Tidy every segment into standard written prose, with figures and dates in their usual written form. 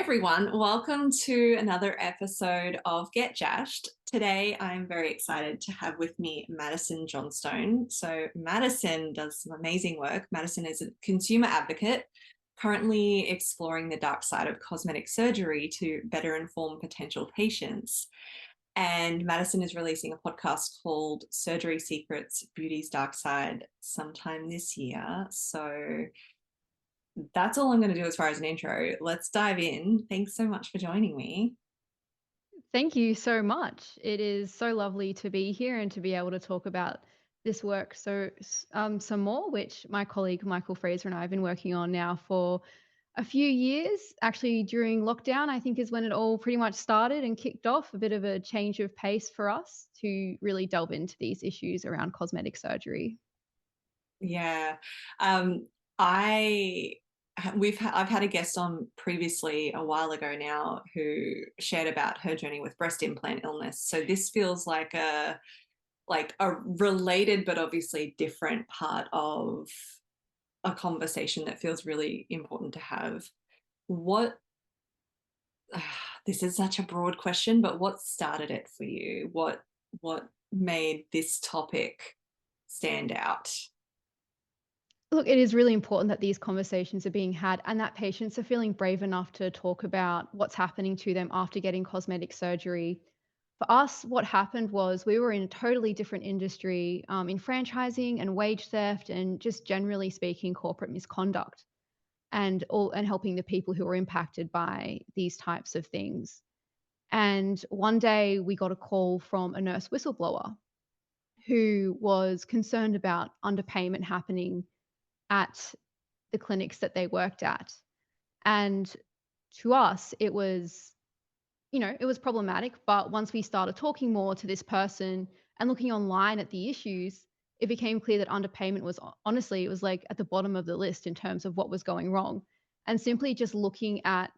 everyone, welcome to another episode of Get Jashed. Today I'm very excited to have with me Maddison Johnstone. So, Maddison does some amazing work. Maddison is a consumer advocate, currently exploring the dark side of cosmetic surgery to better inform potential patients. And Maddison is releasing a podcast called Surgery Secrets Beauty's Dark Side sometime this year. So, that's all I'm going to do as far as an intro. Let's dive in. Thanks so much for joining me. Thank you so much. It is so lovely to be here and to be able to talk about this work some more, which my colleague Michael Fraser and I have been working on now for a few years. Actually, during lockdown, I think is when it all pretty much started and kicked off. A bit of a change of pace for us to really delve into these issues around cosmetic surgery. Yeah. Um, I I've had a guest on previously a while ago now who shared about her journey with breast implant illness. So this feels like a related but obviously different part of a conversation that feels really important to have. What This is such a broad question, but what started it for you? What made this topic stand out? Look, it is really important that these conversations are being had and that patients are feeling brave enough to talk about what's happening to them after getting cosmetic surgery. For us, what happened was we were in a totally different industry, in franchising and wage theft and just generally speaking, corporate misconduct and helping the people who were impacted by these types of things. And one day we got a call from a nurse whistleblower who was concerned about underpayment happening at the clinics that they worked at. And to us, it was problematic. But once we started talking more to this person and looking online at the issues, it became clear that underpayment was honestly, it was like at the bottom of the list in terms of what was going wrong. And simply just looking at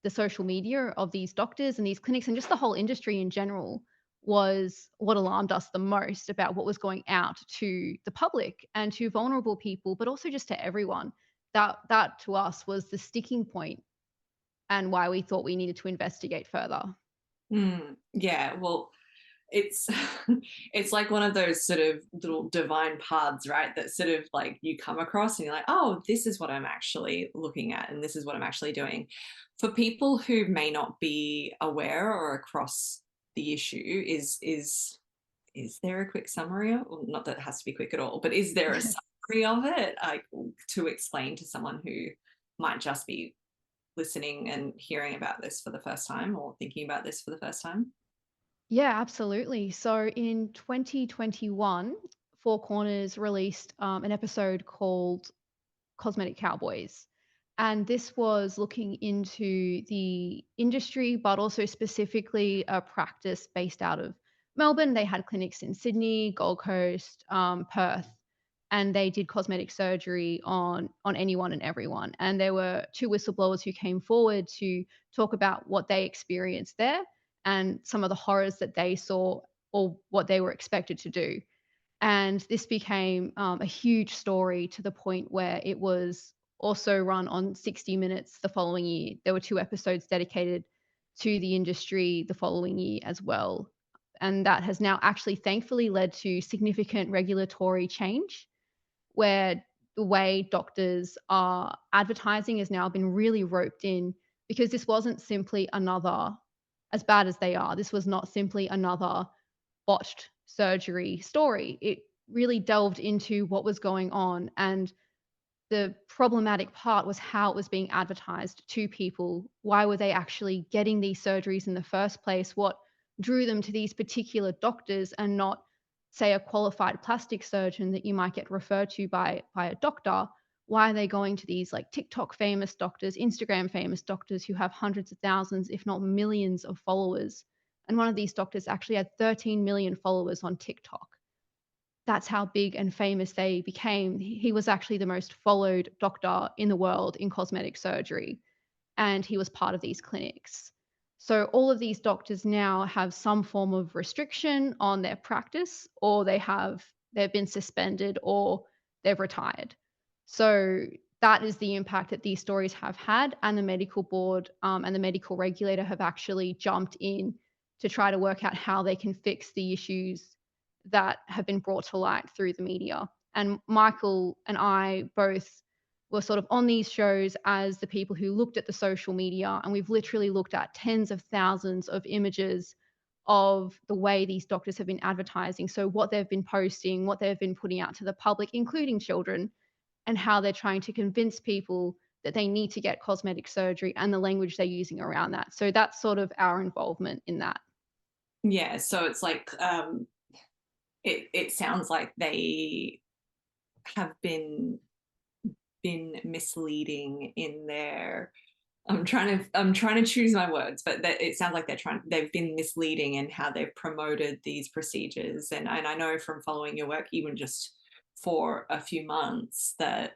the social media of these doctors and these clinics and just the whole industry in general was what alarmed us the most about what was going out to the public and to vulnerable people, but also just to everyone. That to us was the sticking point and why we thought we needed to investigate further. Yeah, well, it's it's like one of those sort of little divine paths, right? That sort of like you come across and you're like, oh, this is what I'm actually looking at, and this is what I'm actually doing. For people who may not be aware or across the issue, is there a quick summary? Well, not that it has to be quick at all, but is there a summary of it, like to explain to someone who might just be listening and hearing about this for the first time or thinking about this for the first time? Yeah, absolutely. So in 2021, Four Corners released an episode called Cosmetic Cowboys. And this was looking into the industry, but also specifically a practice based out of Melbourne. They had clinics in Sydney, Gold Coast, Perth, and they did cosmetic surgery on anyone and everyone. And there were two whistleblowers who came forward to talk about what they experienced there and some of the horrors that they saw or what they were expected to do. And this became a huge story to the point where it was also run on 60 Minutes the following year. There were two episodes dedicated to the industry the following year as well. And that has now actually thankfully led to significant regulatory change where the way doctors are advertising has now been really roped in because this wasn't simply another, as bad as they are, this was not simply another botched surgery story. It really delved into what was going on. And the problematic part was how it was being advertised to people. Why were they actually getting these surgeries in the first place? What drew them to these particular doctors and not, say, a qualified plastic surgeon that you might get referred to by a doctor? Why are they going to these like TikTok famous doctors, Instagram famous doctors who have hundreds of thousands, if not millions of followers? And one of these doctors actually had 13 million followers on TikTok. That's how big and famous they became. He was actually the most followed doctor in the world in cosmetic surgery, and he was part of these clinics. So all of these doctors now have some form of restriction on their practice, or they've been suspended or they've retired. So that is the impact that these stories have had, and the medical board, and the medical regulator have actually jumped in to try to work out how they can fix the issues that have been brought to light through the media. And Michael and I both were sort of on these shows as the people who looked at the social media, and we've literally looked at tens of thousands of images of the way these doctors have been advertising. So, what they've been posting, what they've been putting out to the public, including children, and how they're trying to convince people that they need to get cosmetic surgery and the language they're using around that. So, that's sort of our involvement in that. Yeah, so it's like it sounds like they have been misleading in their I'm trying to choose my words, but that it sounds like they've been misleading in how they've promoted these procedures. And I know from following your work, even just for a few months, that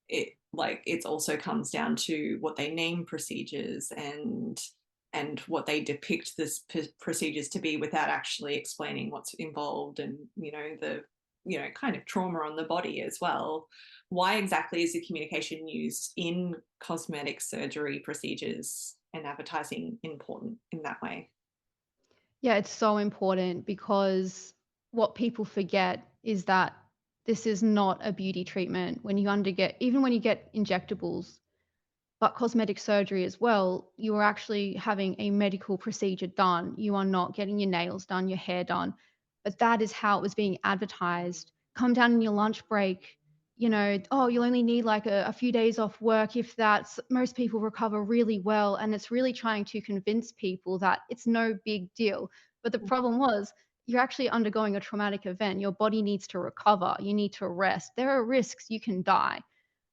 it's also comes down to what they name procedures and what they depict this procedures to be without actually explaining what's involved, and the kind of trauma on the body as well. Why exactly is the communication used in cosmetic surgery procedures and advertising important in that way? Yeah, it's so important because what people forget is that this is not a beauty treatment. When you underget, even when you get injectables, but cosmetic surgery as well, you are actually having a medical procedure done. You are not getting your nails done, your hair done. But that is how it was being advertised. Come down in your lunch break, oh, you'll only need like a few days off work. If that's most people recover really well. And it's really trying to convince people that it's no big deal. But the problem was, you're actually undergoing a traumatic event. Your body needs to recover. You need to rest. There are risks you can die.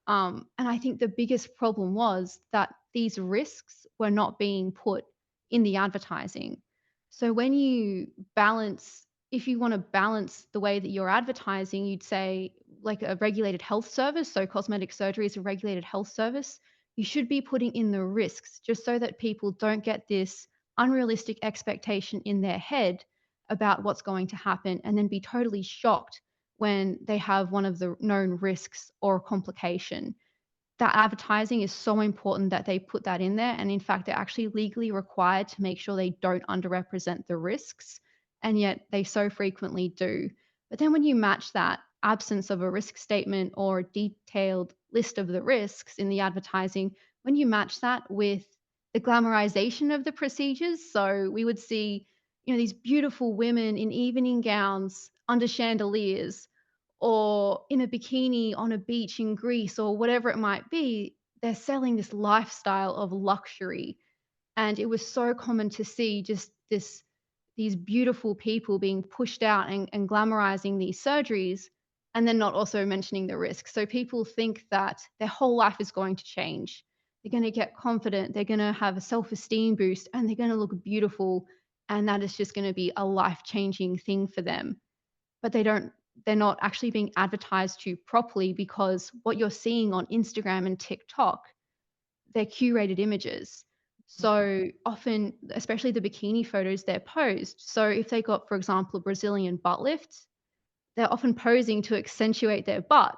And I think the biggest problem was that these risks were not being put in the advertising. So when you balance, if you want to balance the way that you're advertising, you'd say like a regulated health service. So cosmetic surgery is a regulated health service. You should be putting in the risks just so that people don't get this unrealistic expectation in their head about what's going to happen and then be totally shocked when they have one of the known risks or a complication. That advertising is so important that they put that in there. And in fact, they're actually legally required to make sure they don't underrepresent the risks. And yet they so frequently do. But then when you match that absence of a risk statement or a detailed list of the risks in the advertising, when you match that with the glamorization of the procedures, so we would see, these beautiful women in evening gowns under chandeliers or in a bikini on a beach in Greece or whatever it might be, they're selling this lifestyle of luxury. And it was so common to see just these beautiful people being pushed out and glamorizing these surgeries and then not also mentioning the risk. So people think that their whole life is going to change. They're going to get confident, they're going to have a self-esteem boost, and they're going to look beautiful. And that is just going to be a life-changing thing for them. But they're not actually being advertised to properly because what you're seeing on Instagram and TikTok, they're curated images. So often, especially the bikini photos, they're posed. So if they got, for example, a Brazilian butt lift, they're often posing to accentuate their butt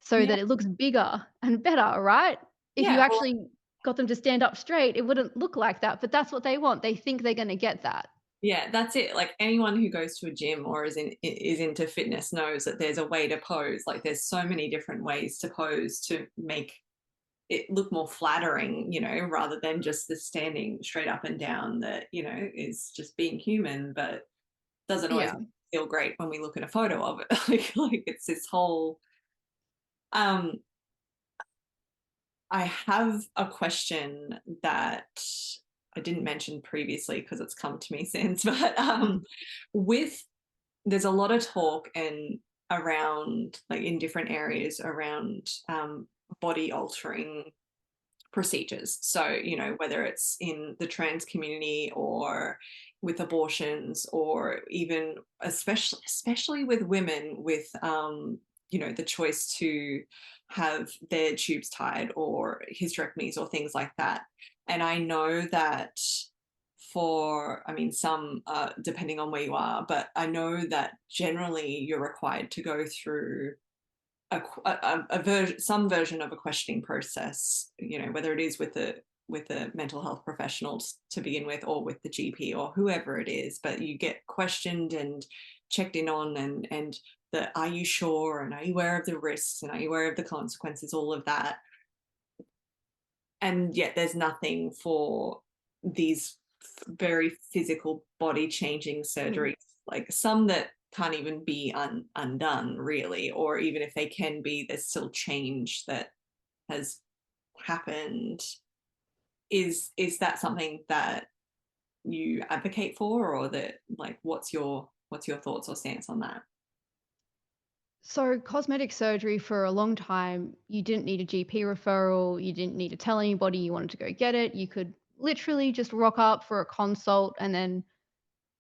so Yeah, that it looks bigger and better, right? If you yeah. Well, actually got them to stand up straight, it wouldn't look like that, but that's what they want. They think they're gonna get that. yeah, that's it. Like anyone who goes to a gym or is into fitness knows that there's a way to pose. Like there's so many different ways to pose to make it look more flattering, rather than just the standing straight up and down that, is just being human, but doesn't always Yeah. feel great when we look at a photo of it. Like it's this whole um I have a question that I didn't mention previously because it's come to me since, but Mm. with there's a lot of talk and around like in different areas around body altering procedures. So, whether it's in the trans community or with abortions, or even especially with women with the choice to have their tubes tied or hysterectomies or things like that. And I know that I mean, some depending on where you are, but I know that generally you're required to go through some version of a questioning process, whether it is with a mental health professional to begin with, or with the GP or whoever it is, but you get questioned and checked in on, and the are you sure, and are you aware of the risks, and are you aware of the consequences, all of that. And yet there's nothing for these very physical body changing Mm. surgeries, like some that can't even be undone really, or even if they can be, there's still change that has happened. Is that something that you advocate for, or that, like, what's your thoughts or stance on that? So, cosmetic surgery for a long time, you didn't need a GP referral. You didn't need to tell anybody you wanted to go get it. You could literally just rock up for a consult, and then,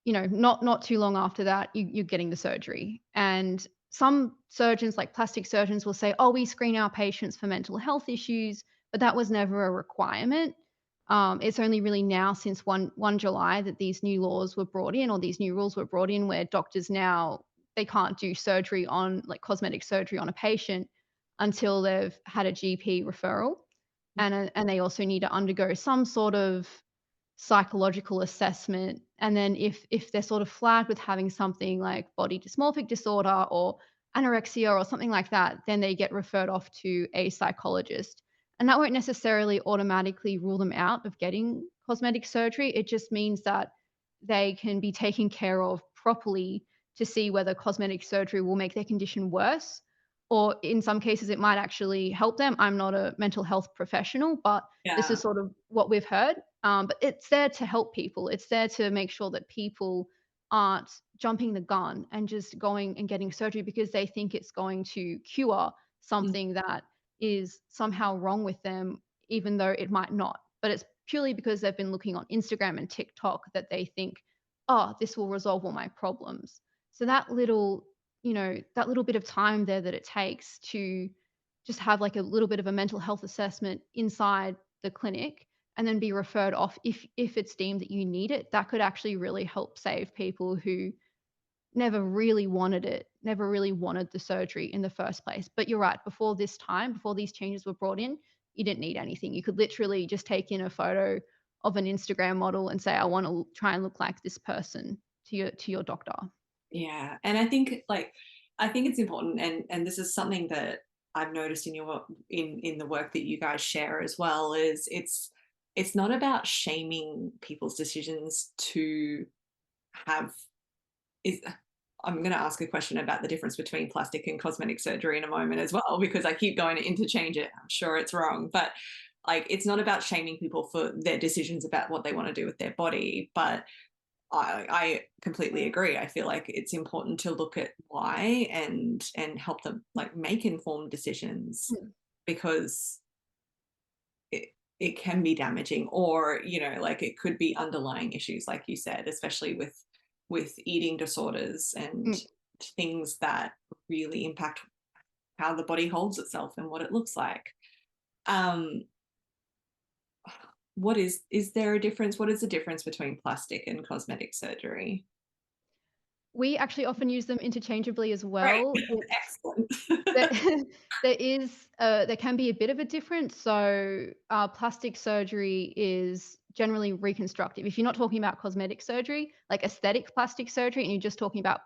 not too long after that, you're getting the surgery. And some surgeons, like plastic surgeons, will say, "Oh, we screen our patients for mental health issues," but that was never a requirement. It's only really now, since 1 July, that these new laws were brought in, or these new rules were brought in, where doctors now, they can't do surgery on, like, cosmetic surgery on a patient until they've had a GP referral, and they also need to undergo some sort of psychological assessment. And then if they're sort of flagged with having something like body dysmorphic disorder or anorexia or something like that, then they get referred off to a psychologist. And that won't necessarily automatically rule them out of getting cosmetic surgery. It just means that they can be taken care of properly to see whether cosmetic surgery will make their condition worse, or in some cases it might actually help them. I'm not a mental health professional, but this is Yeah. sort of what we've heard. But it's there to help people. It's there to make sure that people aren't jumping the gun and just going and getting surgery because they think it's going to cure Mm. something that is somehow wrong with them, even though it might not. But it's purely because they've been looking on Instagram and TikTok that they think, oh, this will resolve all my problems. So that little bit of time there that it takes to just have like a little bit of a mental health assessment inside the clinic and then be referred off if it's deemed that you need it, that could actually really help save people who never really wanted it, never really wanted the surgery in the first place. But you're right, before this time, before these changes were brought in, you didn't need anything. You could literally just take in a photo of an Instagram model and say, I want to try and look like this person to your doctor. Yeah, and I think it's important, and this is something that I've noticed in your in the work that you guys share as well, is it's not about shaming people's decisions to have is I'm going to ask a question about the difference between plastic and cosmetic surgery in a moment as well, because I keep going to interchange it. I'm sure it's wrong, but like, it's not about shaming people for their decisions about what they want to do with their body, but I completely agree. I feel like it's important to look at why, and help them, like, make informed decisions, Mm, because it it can be damaging, or like, it could be underlying issues, like you said, especially with eating disorders and mm. things that really impact how the body holds itself and what it looks like. Um, is there a difference? What is the difference between plastic and cosmetic surgery? We actually often use them interchangeably as Great, well. It's excellent. there there can be a bit of a difference. So, plastic surgery is generally reconstructive. If you're not talking about cosmetic surgery, like aesthetic plastic surgery, and you're just talking about,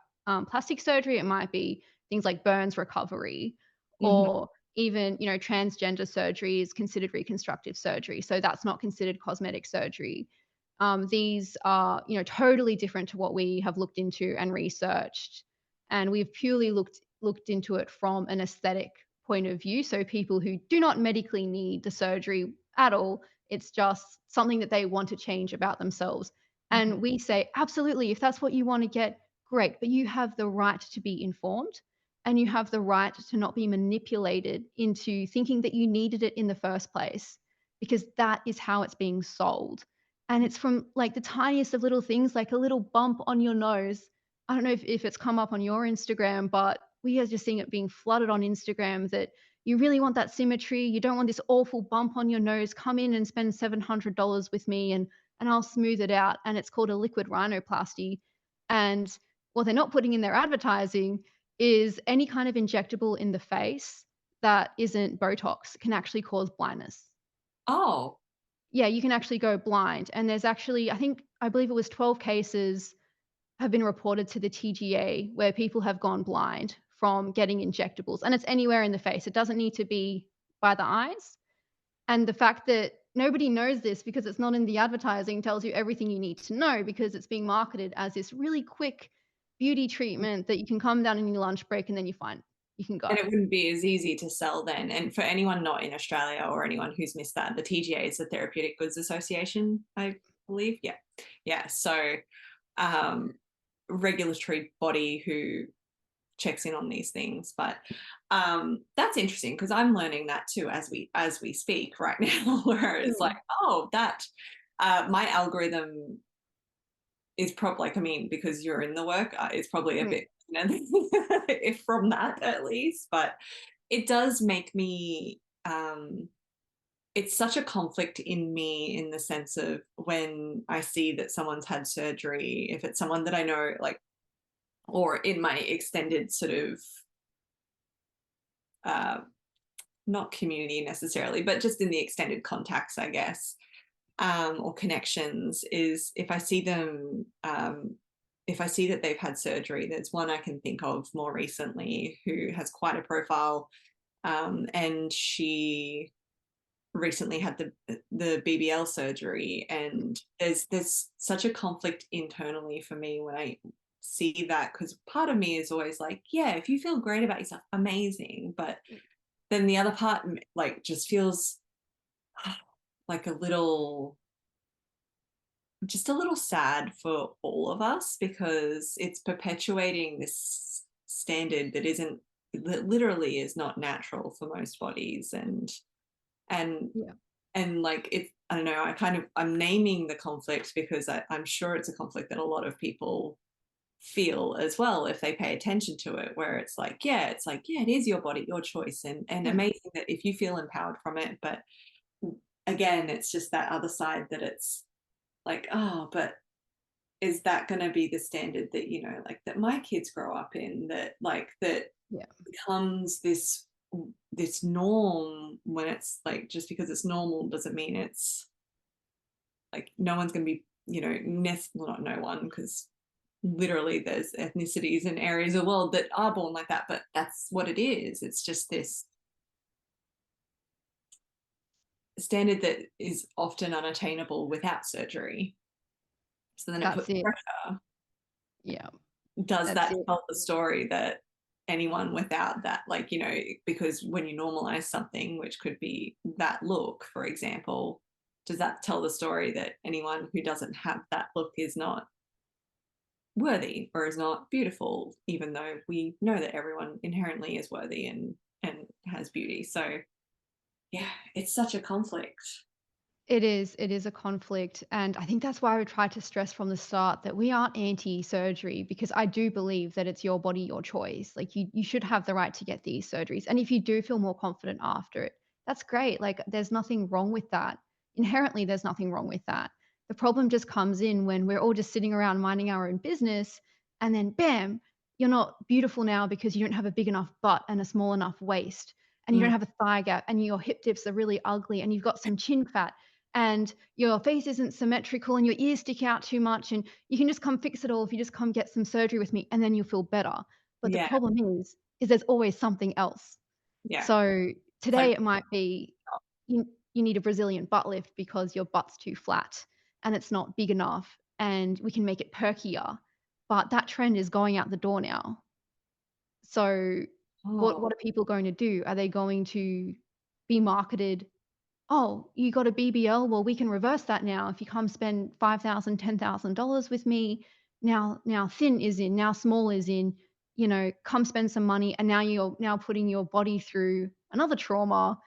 plastic surgery, it might be things like burns recovery, Mhm. or even, transgender surgery is considered reconstructive surgery, so that's not considered cosmetic surgery. These are, totally different to what we have looked into and researched, and we've purely looked into it from an aesthetic point of view. So people who do not medically need the surgery at all, it's just something that they want to change about themselves. Mhm. And we say, absolutely, if that's what you want to get, great, but you have the right to be informed, and you have the right to not be manipulated into thinking that you needed it in the first place, because that is how it's being sold. And it's from like the tiniest of little things, like a little bump on your nose. I don't know if it's come up on your Instagram, but we are just seeing it being flooded on Instagram that you really want that symmetry. You don't want this awful bump on your nose. Come in and spend $700 with me, and I'll smooth it out. And it's called a liquid rhinoplasty. And what they're not putting in their advertising is any kind of injectable in the face that isn't Botox can actually cause blindness. Oh, Yeah, you can actually go blind, and there's actually I believe it was 12 cases have been reported to the TGA where people have gone blind from getting injectables, and it's anywhere in the face. It doesn't need to be by the eyes, and the fact that nobody knows this because it's not in the advertising tells you everything you need to know because it's being marketed as this really quick beauty treatment that you can come down in your lunch break and then you can and go. it wouldn't be as easy to sell then. And for anyone not in Australia or anyone who's missed that, the TGA is the Therapeutic Goods Association, I believe. Yeah. Yeah. So, um, regulatory body who checks in on these things. But that's interesting because I'm learning that too as we speak right now, where it's like, Mm, oh, that my algorithm is probably like, I mean, because you're in the work, it's probably a mm, bit, if from that at least, but it does make me it's such a conflict in me in the sense of when I see that someone's had surgery, if it's someone that I know, like, or in my extended sort of uh, not community necessarily, but just in the extended contacts, I guess, or connections, is if I see them, if I see that they've had surgery. There's one I can think of more recently who has quite a profile, and she recently had the BBL surgery, and there's such a conflict internally for me when I see that, because part of me is always like, yeah, if you feel great about yourself, amazing, but mm. then the other part like just feels like just a little sad for all of us, because it's perpetuating this standard that literally is not natural for most bodies. And Yeah, and like, it, I don't know, I'm naming the conflict because I'm sure it's a conflict that a lot of people feel as well if they pay attention to it, where it's like, yeah, it is your body, your choice, and mm, amazing that if you feel empowered from it. But again, it's just that other side that it's like, oh, but is that going to be the standard that, like, that my kids grow up in, that like that yeah. becomes this norm, when it's like, just because it's normal doesn't mean it's like no one's going to be, well, not no one, because literally there's ethnicities and areas of the world that are born like that, but that's what it is. It's just this standard that is often unattainable without surgery. So then it That's puts it. pressure. Yeah, Does that's that it. tell the story that anyone without that, like, because when you normalize something, which could be that look, for example, does that tell the story that anyone who doesn't have that look is not worthy or is not beautiful, even though we know that everyone inherently is worthy and has beauty? So yeah, it's such a conflict. It is a conflict, and I think that's why I would try to stress from the start that we aren't anti-surgery because I do believe that it's your body, your choice. Like you should have the right to get these surgeries. And if you do feel more confident after it, that's great. Like there's nothing wrong with that. Inherently, there's nothing wrong with that. The problem just comes in when we're all just sitting around minding our own business, and then bam, you're not beautiful now because you don't have a big enough butt and a small enough waist, and you Mm, don't have a thigh gap, and your hip dips are really ugly, and you've got some chin fat and your face isn't symmetrical and your ears stick out too much and you can just come fix it all if you just come get some surgery with me and then you'll feel better. But the yeah, problem is there's always something else. yeah. So It's like, today it might be you need a Brazilian butt lift because your butt's too flat and it's not big enough and we can make it perkier. But that trend is going out the door now. So oh, what are people going to do? Are they going to be marketed, "Oh, you got a BBL? Well, we can reverse that now. If you come spend $5,000, $10,000 with me, now thin is in, now small is in, come spend some money, and now you're now putting your body through another trauma."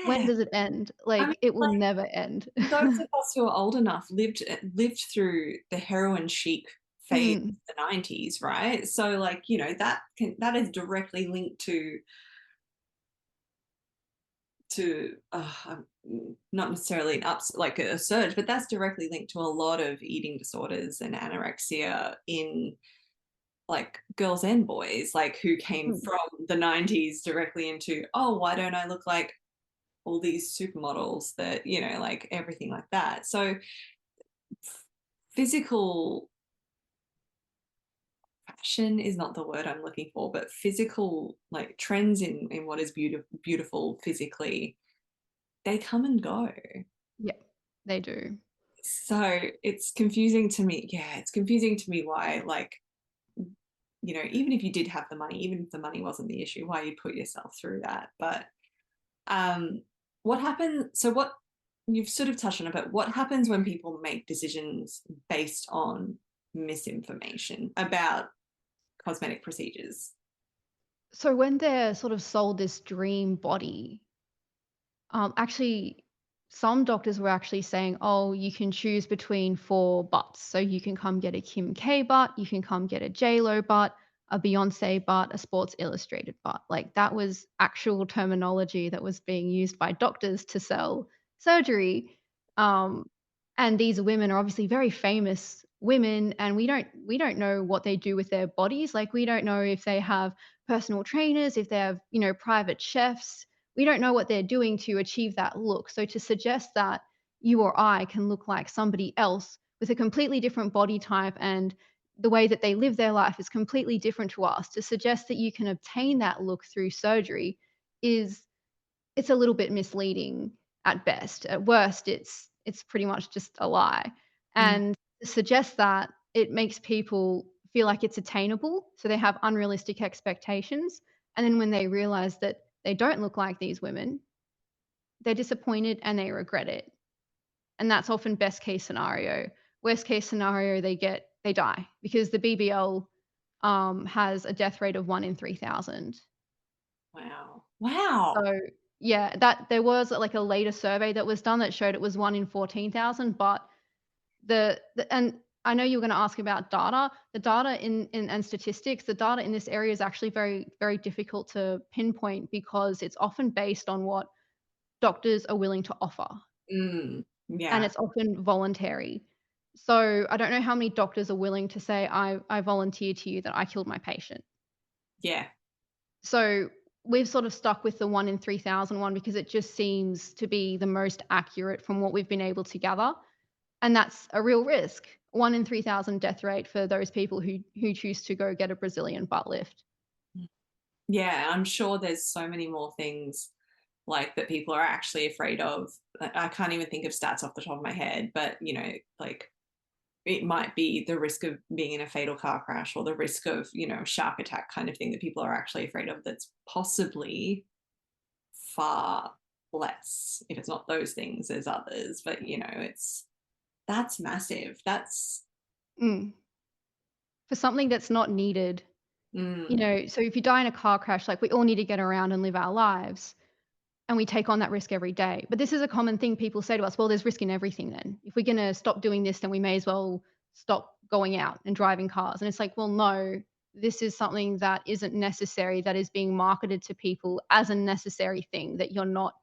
When yeah. does it end? I mean, Like, it will like, never end. those of us who are old enough lived through the heroin chic phase Mm, of the 90s, right? So like, that is directly linked to not necessarily an ups like a surge, but that's directly linked to a lot of eating disorders and anorexia in like girls and boys, like who came Mm. from the 90s directly into, oh, why don't I look like all these supermodels that, like everything like that. So physical fashion is not the word I'm looking for, but physical like trends in what is beautiful physically, they come and go. Yeah, they do. So it's confusing to me. Yeah, it's confusing to me why, like, even if you did have the money, even if the money wasn't the issue, why you'd put yourself through that. But um, what happens? So what you've sort of touched on it, but what happens when people make decisions based on misinformation about cosmetic procedures? So when they're sort of sold this dream body, actually, some doctors were actually saying, "Oh, you can choose between 4 butts. So you can come get a Kim K butt, you can come get a J-Lo butt, a Beyoncé butt, a Sports Illustrated butt." Like, that was actual terminology that was being used by doctors to sell surgery. Um, and these women are obviously very famous women, and we don't know what they do with their bodies. Like, we don't know if they have personal trainers, if they have, private chefs. We don't know what they're doing to achieve that look. So to suggest that you or I can look like somebody else with a completely different body type and the way that they live their life is completely different to us, to suggest that you can obtain that look through surgery is it's a little bit misleading at best. At worst, it's pretty much just a lie. Mm, And to suggest that, it makes people feel like it's attainable, so they have unrealistic expectations, and then when they realize that they don't look like these women, they're disappointed and they regret it. And that's often best case scenario. Worst case scenario, they die because the BBL has a death rate of 1 in 3,000. wow. Wow. So, yeah, that there was, like, a later survey that was done that showed it was 1 in 14,000, but the and I know you were gonna ask about data. The data in and statistics, the data in this area is actually very, very difficult to pinpoint because it's often based on what doctors are willing to offer, and Yeah. it's often voluntary. So, I don't know how many doctors are willing to say, "I volunteer to you that I killed my patient." Yeah. So we've sort of stuck with the 1 in 3,000 one because it just seems to be the most accurate from what we've been able to gather, and that's a real risk. 1 in 3,000 death rate for those people who choose to go get a Brazilian butt lift. Yeah, I'm sure there's so many more things like that people are actually afraid of. I can't even think of stats off the top of my head, but like it might be the risk of being in a fatal car crash or the risk of, shark attack kind of thing that people are actually afraid of that's possibly far less. If it's not those things, there's others, but that's massive. That's Mm. For something that's not needed, mm, so if you die in a car crash, like, we all need to get around and live our lives. And we take on that risk every day. But this is a common thing people say to us, "Well, there's risk in everything then. If we're gonna stop doing this, then we may as well stop going out and driving cars." And it's like, well, no, this is something that isn't necessary, that is being marketed to people as a necessary thing, that you're not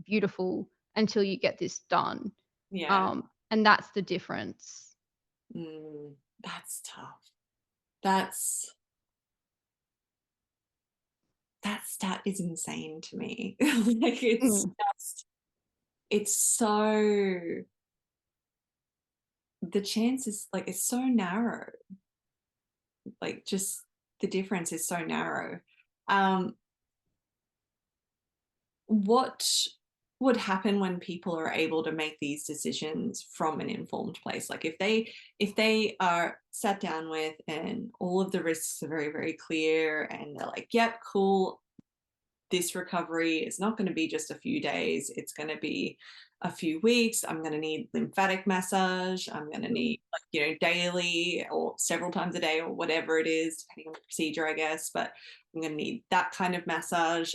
beautiful until you get this done. yeah. And that's the difference. That's tough. That's that stat is insane to me. Like Mm, it's so the chance is like it's so narrow. Like just the difference is so narrow. Um, what would happen when people are able to make these decisions from an informed place? Like if they are sat down with and all of the risks are very, very clear and they're like, yep, cool, this recovery is not going to be just a few days, it's going to be a few weeks. I'm going to need lymphatic massage, I'm going to mm, need like daily or several times a day or whatever it is depending on the procedure, I guess, but I'm going to need that kind of massage.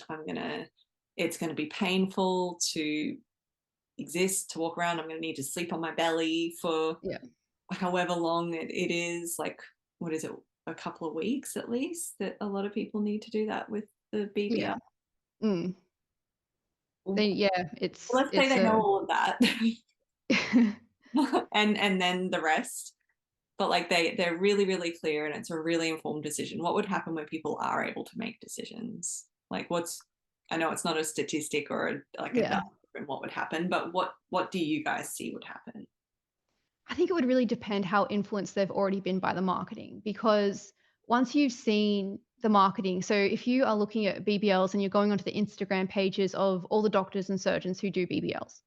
It's going to be painful to exist, to walk around. I'm going to need to sleep on my belly for yeah, however long it is, like what is it, a couple of weeks at least, that a lot of people need to do that with the yeah. BBL. Mm. Yeah, Let's say it's they a know all of that. And then the rest. but like they're really, really clear and it's a really informed decision. What would happen when people are able to make decisions? Like I know it's not a statistic or like a Yeah. data and what would happen, but what do you guys see would happen? I think it would really depend how influenced they've already been by the marketing, because once you've seen the marketing, so if you are looking at BBLs and you're going onto the Instagram pages of all the doctors and surgeons who do BBLs,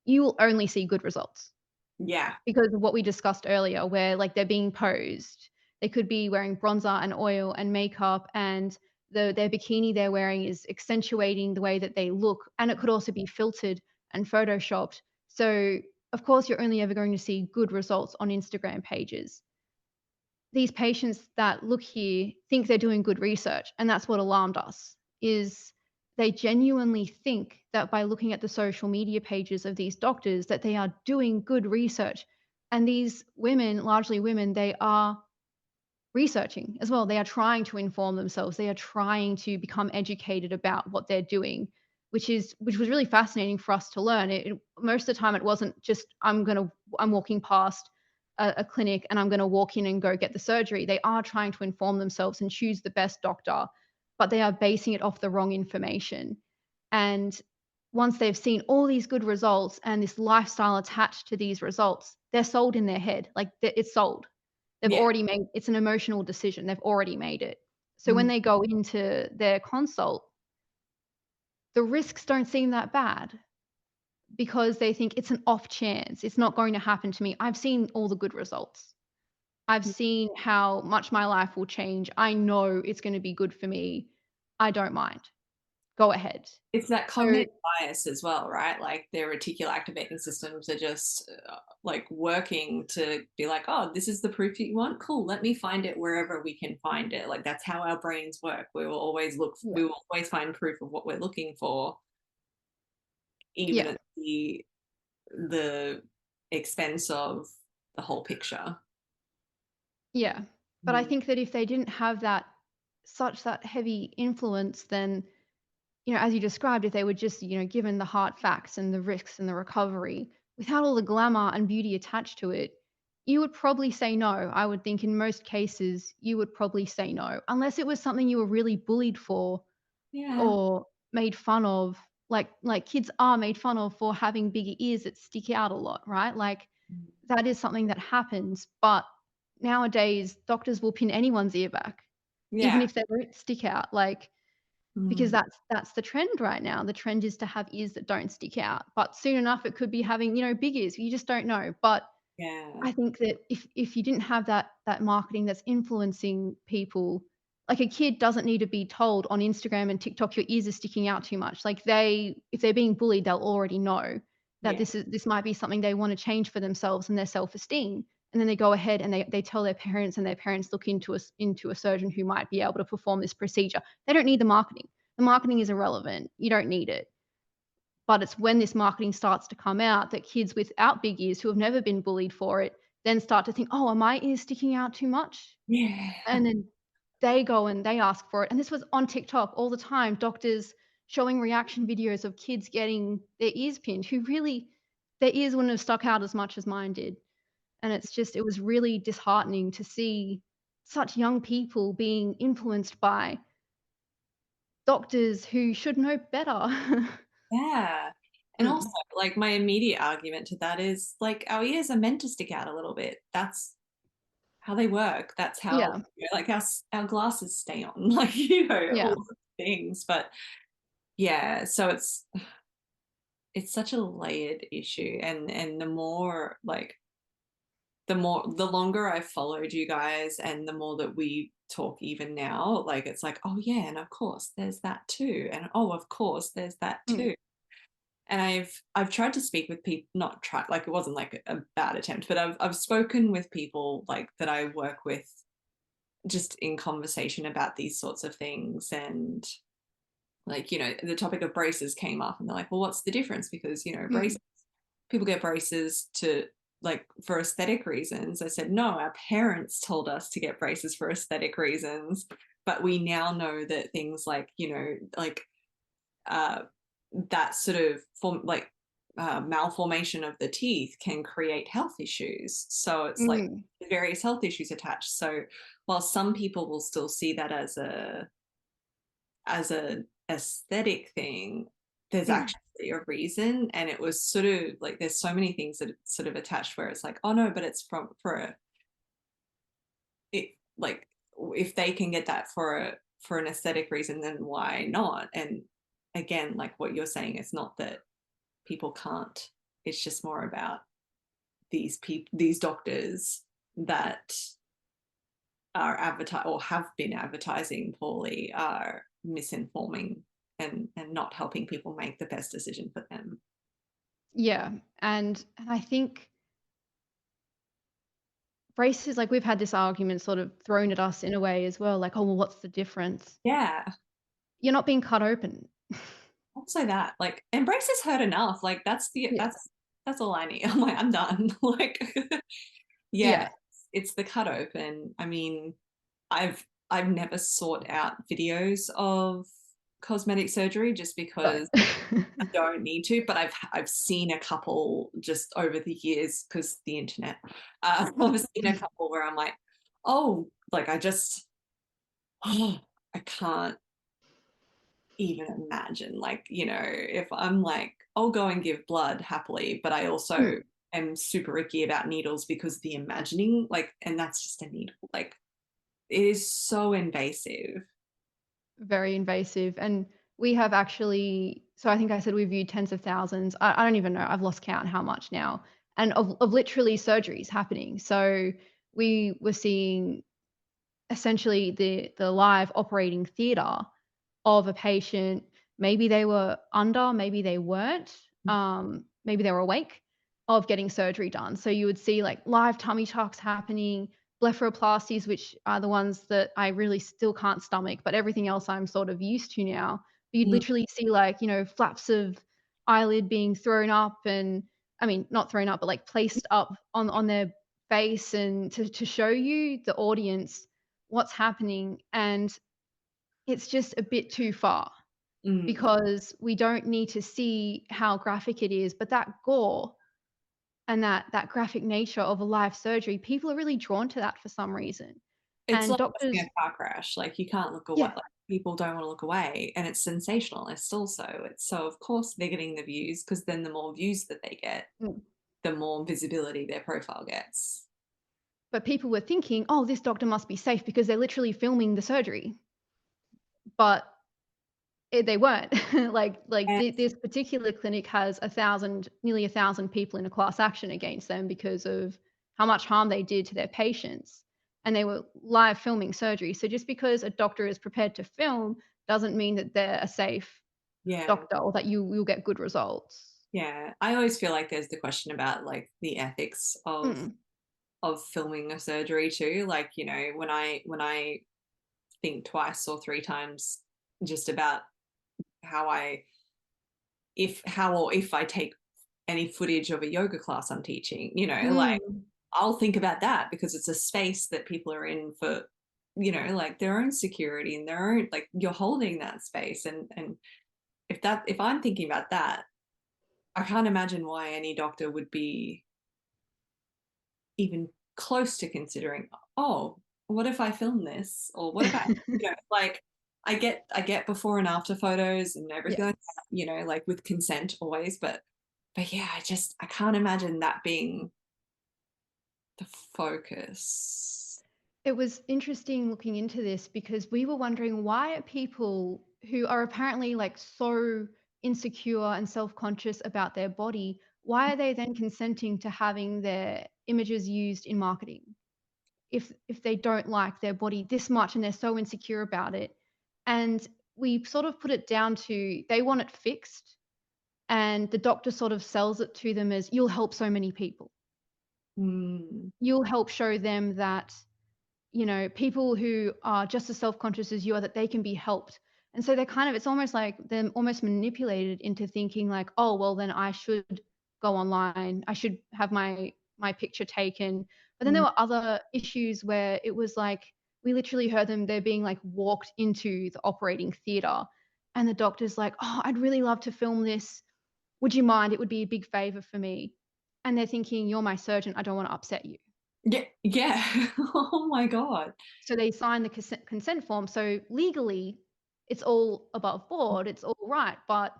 you will only see good results Yeah. because of what we discussed earlier, where like they're being posed. They could be wearing bronzer and oil and makeup, and their bikini they're wearing is accentuating the way that they look, and it could also be filtered and photoshopped. So of course, you're only ever going to see good results on Instagram pages. These patients that look here think they're doing good research, and that's what alarmed us, is they genuinely think that by looking at the social media pages of these doctors that they are doing good research. And these women, largely women, they are researching as well. They are trying to inform themselves. They are trying to become educated about what they're doing, which was really fascinating for us to learn. Most of the time, it wasn't just I'm walking past a clinic and I'm gonna walk in and go get the surgery. They are trying to inform themselves and choose the best doctor, but they are basing it off the wrong information. And once they've seen all these good results and this lifestyle attached to these results, they're sold in their head. Like it's sold. They've Yeah. already made it's an emotional decision, they've already made it. So when Mm. they go into their consult, the risks don't seem that bad because they think it's an off chance, it's not going to happen to me. I've seen all the good results. I've seen how much my life will change. I know it's gonna be good for me. I don't mind. Go ahead. It's that So cognitive bias as well, right? Like their reticular activating systems are just like working to be like, oh, this is the proof you want. Cool. Let me find it wherever we can find it. Like that's how our brains work. yeah, we will always find proof of what we're looking for, even yeah, at the expense of the whole picture. yeah. But I Mm. think that if they didn't have that heavy influence, then as you described, if they were just, given the hard facts and the risks and the recovery without all the glamour and beauty attached to it, you would probably say no. I would think in most cases, you would probably say no, unless it was something you were really bullied for Yeah. or made fun of. Like kids are made fun of for having bigger ears that stick out a lot, right? Like Mm. that is something that happens. But nowadays, doctors will pin anyone's ear back, even Yeah. if they don't stick out. Like because Mm. that's the trend right now. The trend is to have ears that don't stick out, but soon enough, it could be having, big ears. You just don't know. But Yeah. I think that if you didn't have that marketing that's influencing people, like a kid doesn't need to be told on Instagram and TikTok, "Your ears are sticking out too much." Like if they're being bullied, they'll already know that Yeah. this might be something they wanna change for themselves and their self-esteem. And then they go ahead and they tell their parents, and their parents look into a surgeon who might be able to perform this procedure. They don't need the marketing. The marketing is irrelevant. You don't need it. But it's when this marketing starts to come out that kids without big ears who have never been bullied for it then start to think, "Oh, are my ears sticking out too much?" Yeah. And then they go and they ask for it. And this was on TikTok all the time, doctors showing reaction videos of kids getting their ears pinned who really their ears wouldn't have stuck out as much as mine did. And it was really disheartening to see such young people being influenced by doctors who should know better. Yeah. And also, Mm. like, my immediate argument to that is like our ears are meant to stick out a little bit. That's how they work. That's how, Yeah, like, our glasses stay on, like, all yeah. of the things. But yeah, so it's such a layered issue. And the more, like, the longer I've followed you guys and the more that we talk even now, like, it's like, oh, yeah, and of course, there's that too. And oh, of course, there's that Mm, too. And I've tried to speak with people, not try, like it wasn't like a bad attempt, but I've spoken with people like that I work with just in conversation about these sorts of things. And like, the topic of braces came up and they're like, well, what's the difference? Because, mm. braces, people get braces to, like, for aesthetic reasons. I said, no, our parents told us to get braces for aesthetic reasons, but we now know that things like, like, uh that sort of form, like, malformation of the teeth can create health issues. So it's like Mm, various health issues attached. So while some people will still see that as a aesthetic thing, there's mm. actually a reason. And it was sort of like there's so many things that it's sort of attached where it's like, oh no, but it's from for a it like if they can get that for an aesthetic reason, then why not? And again, like what you're saying, it's not that people can't. It's just more about these doctors that are advertise or have been advertising poorly are misinforming and not helping people make the best decision for them. Yeah, and I think races like we've had this argument sort of thrown at us in a way as well, like, "Oh, well, what's the difference?" Yeah, You're not being cut open. I'll say that. Like, embrace is hurt enough. Like, Yeah. that's all I need. I'm like, I'm done. Like, yeah, Yeah. it's the cut open. I mean, I've never sought out videos of cosmetic surgery just Don't. because I don't need to, but I've seen a couple just over the years because the internet. I've seen a couple where I'm like, oh, like I just, oh, I can't even imagine. Like, if I'm like, I'll go and give blood happily, but I also Mm, am super icky about needles because the imagining, like, and that's just a needle. Like, it is so invasive. very invasive, and we have actually so I think I said we viewed tens of thousands. I don't even know, I've lost count how much now, and of literally surgeries happening. So, we were seeing essentially the live operating theatre of a patient. Maybe they were under, maybe they weren't, maybe they were awake, of getting surgery done. So you would see like live tummy tucks happening, blepharoplasties, which are the ones that I really still can't stomach, but everything else I'm sort of used to now. But you'd Mm, literally see like, flaps of eyelid being thrown up and I mean, not thrown up, but like placed up on their face and to show you, the audience, what's happening. And it's just a bit too far mm. because we don't need to see how graphic it is, but that gore and that graphic nature of a live surgery, people are really drawn to that for some reason. It's And like watching doctors a car crash. Like you can't look away. yeah, Like people don't want to look away, and it's sensationalist. Also, it's so of course they're getting the views because then the more views that they get, mm, the more visibility their profile gets. but people were thinking, "Oh, this doctor must be safe because they're literally filming the surgery." But they weren't. Like And this particular clinic has nearly 1,000 people in a class action against them because of how much harm they did to their patients, and they were live filming surgery. So just because a doctor is prepared to film doesn't mean that they're a safe yeah, doctor or that you'll get good results. yeah. I always feel like there's the question about like the ethics Mm, of filming a surgery too. Like when I think twice or three times just about how I if I take any footage of a yoga class I'm teaching, like mm. I'll think about that because it's a space that people are in for, like their own security and their own, like you're holding that space. And if I'm thinking about that, I can't imagine why any doctor would be even close to considering, oh, what if I film this? Or what about, like I get before and after photos and Yeah. everything like that, like with consent always, but yeah, I can't imagine that being the focus. It was interesting looking into this because we were wondering why are people who are apparently like so insecure and self-conscious about their body, why are they then consenting to having their images used in marketing if they don't like their body this much and they're so insecure about it? And we sort of put it down to they want it fixed and the doctor sort of sells it to them as you'll help so many people. Mm, You'll help show them that people who are just as self-conscious as you are, that they can be helped. And so it's almost like they're almost manipulated into thinking like, "Oh, well, then I should go online. I should have my picture taken." But then there mm, were other issues where it was like we literally heard them they're being like walked into the operating theater and the doctor's like, "Oh, I'd really love to film this." Would you mind? It would be a big favor for me. And they're thinking, you're my surgeon. I don't want to upset you. Yeah, yeah. Oh my God. So they sign the consent form. So legally, it's all above board. It's all right. But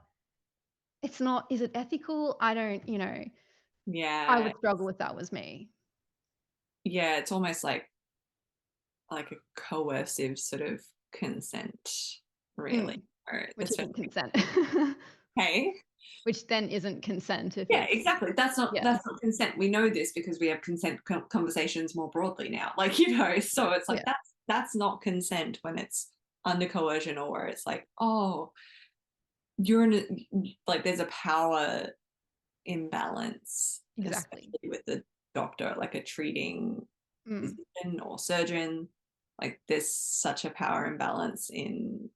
it's not, is it ethical? I don't, I Yeah. would struggle if that was me. Yeah, it's almost like a coercive sort of consent, really. Mm, Or which isn't especially, consent. hey, Which then isn't consent if yeah, it's, exactly. That's not yeah, consent. We know this because we have consent conversations more broadly now. Like, so it's like yeah, that's not consent when it's under coercion, or where it's like, oh, you're in like there's a power imbalance, exactly. especially with the doctor, like a treating Mm, physician or surgeon. Like there's such a power imbalance in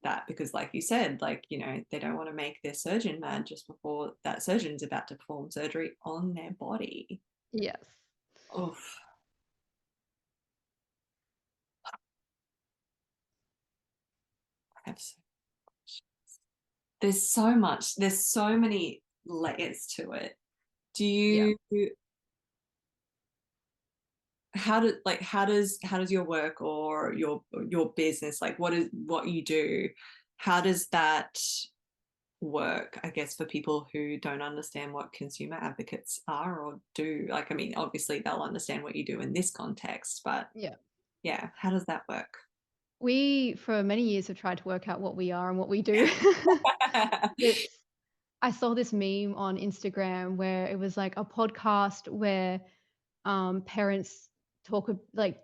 that because, like you said, like, they don't want to make their surgeon mad just before that surgeon's about to perform surgery on their body. yes. Oof. I have so, there's so many layers to it. Do Yeah. you how does your work or your business, like what you do, how does that work, I guess, for people who don't understand what consumer advocates are or do? Like, I mean, obviously they'll understand what you do in this context, but Yeah. yeah, how does that work? We, for many years, have tried to work out what we are and what we do. It's I saw this meme on Instagram where it was like a podcast where parents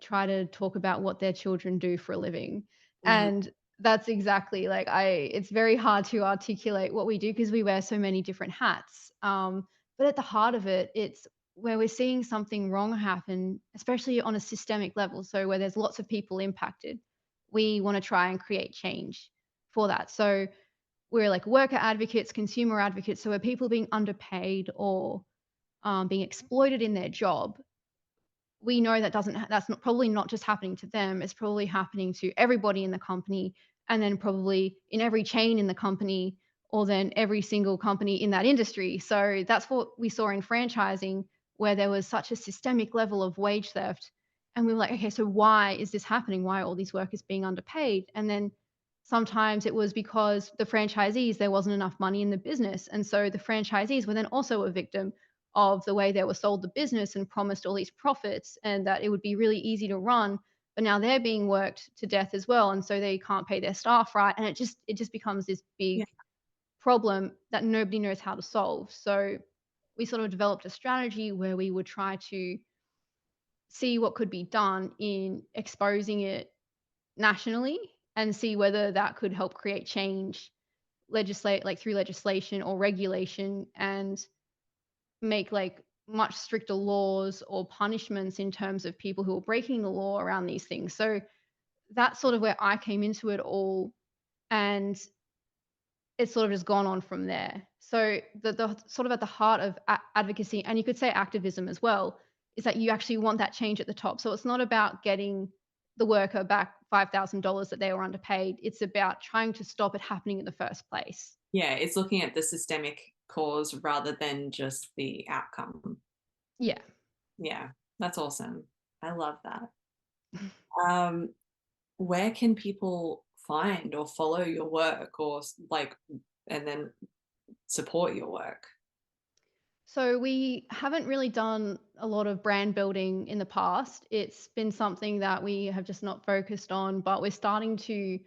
try to talk about what their children do for a living, Mhm. and that's exactly like I. It's very hard to articulate what we do because we wear so many different hats. But at the heart of it, it's where we're seeing something wrong happen, especially on a systemic level. So where there's lots of people impacted, we want to try and create change for that. So we're like worker advocates, consumer advocates. So where people are being underpaid or being exploited in their job, we know that doesn't that's not probably not just happening to them, it's probably happening to everybody in the company, and then probably in every chain in the company, or then every single company in that industry. So that's what we saw in franchising, where there was such a systemic level of wage theft. And we were like, okay, so why is this happening? Why are all these workers being underpaid? And then sometimes it was because the franchisees, there wasn't enough money in the business. And so the franchisees were then also a victim of the way they were sold the business and promised all these profits and that it would be really easy to run, but now they're being worked to death as well, and so they can't pay their staff right, and it just becomes this Yeah. big problem that nobody knows how to solve. So we sort of developed a strategy where we would try to see what could be done in exposing it nationally and see whether that could help create change, legislate like through legislation or regulation, and make like much stricter laws or punishments in terms of people who are breaking the law around these things. So that's sort of where I came into it all, and it's sort of just gone on from there. So the sort of at the heart of advocacy, and you could say activism as well, is that you actually want that change at the top. So it's not about getting the worker back $5,000 that they were underpaid. It's about trying to stop it happening in the first place. Yeah, it's looking at the systemic cause rather than just the outcome. Yeah. Yeah, that's awesome. I love that. Um, where can people find or follow your work, or like, and then support your work? So we haven't really done a lot of brand building in the past. It's been something that we have just not focused on, but we're starting to.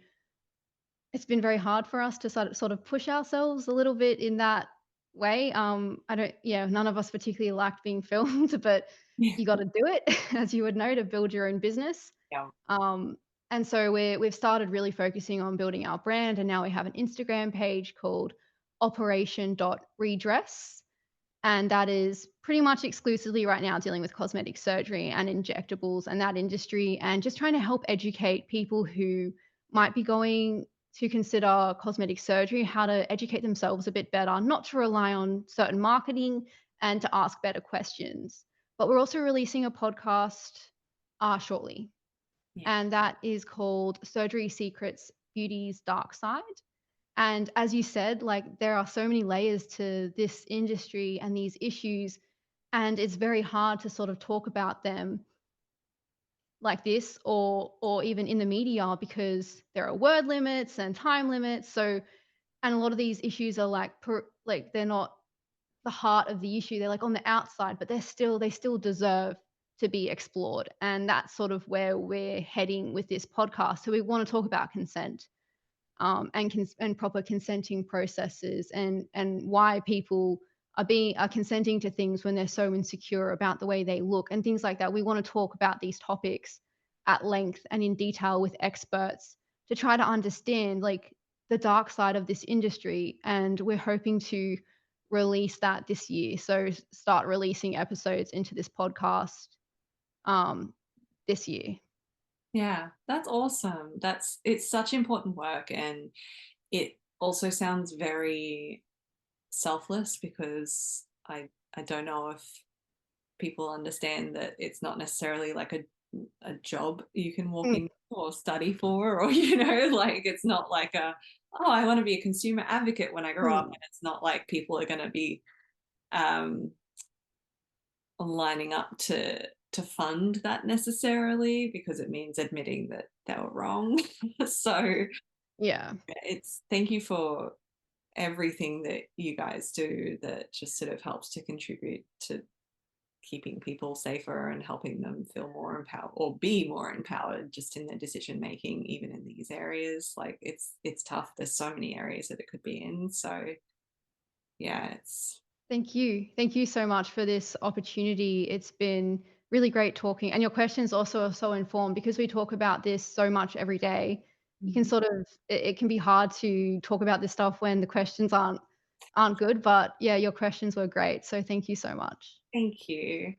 It's been very hard for us to sort of push ourselves a little bit in that way. I don't, yeah, none of us particularly liked being filmed, but Yeah. you got to do it, as you would know, to build your own business. Yeah. Um, and so we've started really focusing on building our brand, and now we have an Instagram page called Operation.Redress, and that is pretty much exclusively right now dealing with cosmetic surgery and injectables and that industry, and just trying to help educate people who might be going to consider cosmetic surgery, how to educate themselves a bit better, not to rely on certain marketing, and to ask better questions. But we're also releasing a podcast shortly, Yeah. and that is called Surgery Secrets Beauty's Dark Side. And as you said, like there are so many layers to this industry and these issues, and it's very hard to sort of talk about them like this or even in the media because there are word limits and time limits. So and a lot of these issues are like they're not the heart of the issue. They're like on the outside, but they still deserve to be explored. And that's sort of where we're heading with this podcast. So we want to talk about consent, and proper consenting processes, and why people are consenting to things when they're so insecure about the way they look and things like that. We want to talk about these topics at length and in detail with experts to try to understand like the dark side of this industry, and we're hoping to release that this year. So start releasing episodes into this podcast um this year. Yeah, that's awesome. It's such important work, and it also sounds very selfless because I don't know if people understand that it's not necessarily like a job you can walk Mm, in or study for, or like it's not like a, oh, I want to be a consumer advocate when I grow up, mm. and it's not like people are going to be um lining up to fund that necessarily, because it means admitting that they were wrong. So Yeah. it's thank you for everything that you guys do that just sort of helps to contribute to keeping people safer and helping them feel more empowered or be more empowered just in their decision making, even in these areas. Like it's tough, there's so many areas that it could be in. So yeah, it's Thank you. Thank you so much for this opportunity. It's been really great talking. And your questions also are so informed because we talk about this so much every day. You can Mhm. sort of it can be hard to talk about this stuff when the questions aren't good. But yeah, your questions were great. So thank you so much. Thank you.